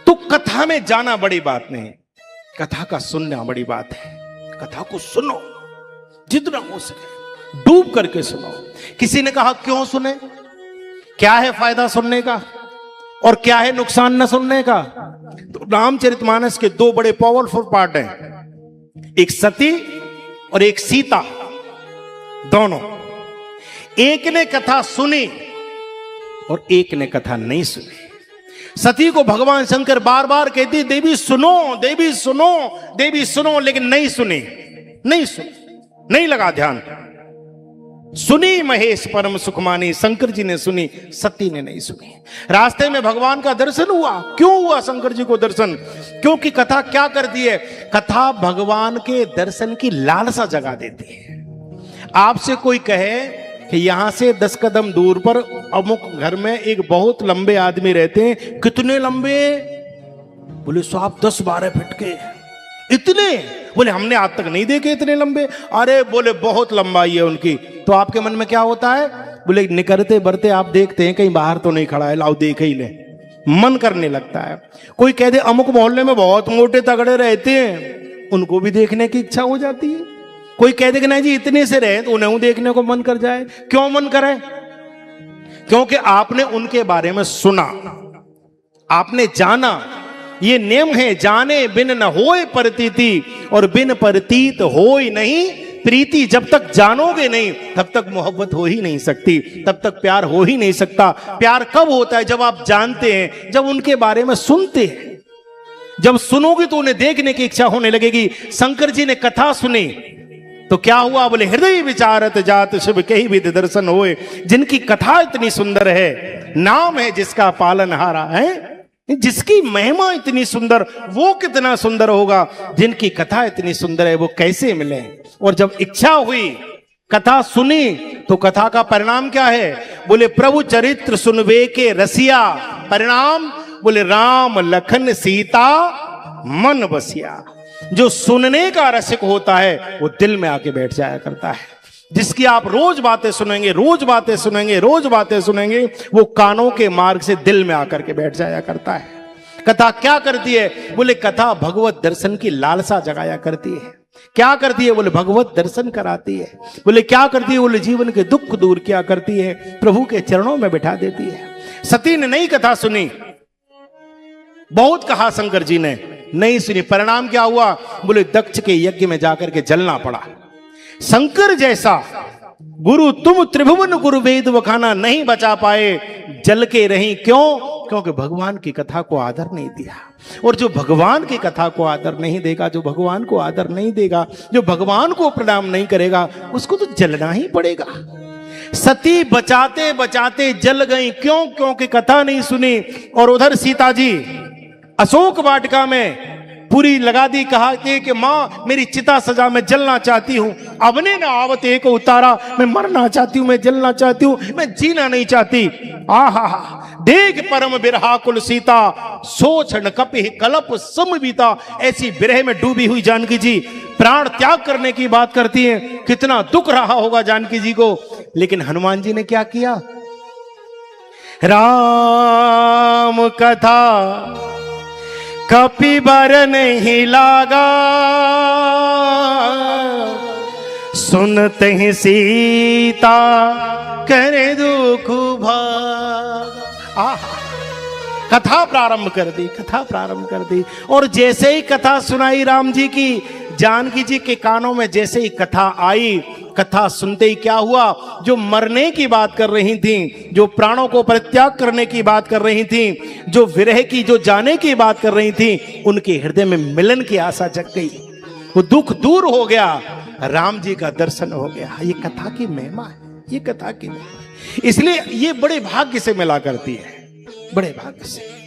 तो कथा में जाना बड़ी बात नहीं, कथा का सुनना बड़ी बात है। कथा को सुनो जितना हो सके, डूब करके सुनो। किसी ने कहा क्यों सुने, क्या है फायदा सुनने का और क्या है नुकसान न सुनने का? तो रामचरितमानस के दो बड़े पावरफुल पार्ट हैं, एक सती और एक सीता। दोनों, एक ने कथा सुनी और एक ने कथा नहीं सुनी। सती को भगवान शंकर बार बार कहती देवी सुनो, देवी सुनो, देवी सुनो, लेकिन नहीं सुनी, नहीं सुनी, नहीं लगा ध्यान। सुनी महेश परम सुखमानी, शंकर जी ने सुनी, सती ने नहीं सुनी। रास्ते में भगवान का दर्शन हुआ। क्यों हुआ शंकर जी को दर्शन? क्योंकि कथा क्या करती है? कथा भगवान के दर्शन की लालसा जगा देती है। आपसे कोई कहे कि यहां से 10 कदम दूर पर अमुक घर में एक बहुत लंबे आदमी रहते हैं। कितने लंबे? बोले साहब 10-12 फीट के। इतने? बोले हमने आज तक नहीं देखे इतने लंबे। अरे बोले बहुत लंबाई है उनकी। तो आपके मन में क्या होता है? बोले निकलते बढ़ते आप देखते हैं कहीं बाहर तो नहीं खड़ा है, लाओ देख ही ले, मन करने लगता है। कोई कह दे अमुक मोहल्ले में बहुत मोटे तगड़े रहते हैं, उनको भी देखने की इच्छा हो जाती है। कोई कह दे कि नहीं जी इतने से रहे, तो उन्हें देखने को मन कर जाए। क्यों मन करे? क्योंकि आपने उनके बारे में सुना, आपने जाना। ये नियम है, जाने बिन न होए प्रतीति और बिन प्रतीत होए नहीं प्रीति। जब तक जानोगे नहीं तब तक मोहब्बत हो ही नहीं सकती, तब तक प्यार हो ही नहीं सकता। प्यार कब होता है? जब आप जानते हैं, जब उनके बारे में सुनते हैं। जब सुनोगे तो उन्हें देखने की इच्छा होने लगेगी। शंकर जी ने कथा सुनी तो क्या हुआ? बोले हृदय विचारत जात शुभ कही विधि दर्शन होए। जिनकी कथा इतनी सुंदर है, नाम है जिसका पालनहारा है, जिसकी महिमा इतनी सुंदर, वो कितना सुंदर होगा जिनकी कथा इतनी सुंदर है, वो कैसे मिले? और जब इच्छा हुई, कथा सुनी, तो कथा का परिणाम क्या है? बोले प्रभु चरित्र सुनवे के रसिया। परिणाम बोले राम लखन सीता मन बसिया। जो सुनने का रसिक होता है वो दिल में आके बैठ जाया करता है। जिसकी आप रोज बातें सुनेंगे, रोज बातें सुनेंगे, रोज बातें सुनेंगे, वो कानों के मार्ग से दिल में आकर के बैठ जाया करता है। कथा क्या करती है? बोले कथा भगवत दर्शन की लालसा जगाया करती है। क्या करती है? बोले भगवत दर्शन कराती है। बोले क्या करती है? बोले जीवन के दुख दूर किया करती है, प्रभु के चरणों में बिठा देती है। सती ने नई कथा सुनी, बहुत कहा शंकर जी ने, नहीं सुनी। परिणाम क्या हुआ? बोले दक्ष के यज्ञ में जाकर के जलना पड़ा। शंकर जैसा गुरु तुम त्रिभुवन गुरु वेद वखाना नहीं बचा पाए, जल के रही। क्यों? क्योंकि भगवान की कथा को आदर नहीं दिया। और जो भगवान की कथा को आदर नहीं देगा, जो भगवान को आदर नहीं देगा, जो भगवान को प्रणाम नहीं करेगा, उसको तो जलना ही पड़ेगा। सती बचाते बचाते जल गई। क्यों? क्योंकि कथा नहीं सुनी। और उधर सीता जी अशोक वाटिका में पूरी लगा दी, कहा कि मां मेरी चिता सजा, मैं जलना चाहती हूं। अबने न आवत एक उतारा, मैं मरना चाहती हूं, मैं जलना चाहती हूं, मैं जीना नहीं चाहती। आहा देख परम बिरहा कुल सीता, सोच न कपि कलप सम बीता। ऐसी बिरह में डूबी हुई जानकी जी प्राण त्याग करने की बात करती हैं। कितना दुख रहा होगा जानकी जी को। लेकिन हनुमान जी ने क्या किया? राम कथा कपि बर नहीं लागा, सुनते ही सीता करे दुख भागा। कथा प्रारंभ कर दी, कथा प्रारंभ कर दी। और जैसे ही कथा सुनाई राम जी की, जानकी जी के कानों में जैसे ही कथा आई, कथा सुनते ही क्या हुआ? जो मरने की बात कर रही थी, जो प्राणों को परित्याग करने की बात कर रही थी, जो विरह की, जो जाने की बात कर रही थी, उनके हृदय में मिलन की आशा जग गई। वो दुख दूर हो गया, राम जी का दर्शन हो गया। ये कथा की महिमा है, ये कथा की महिमा है। इसलिए ये बड़े भाग्य से मिला करती है, बड़े भाग्य से।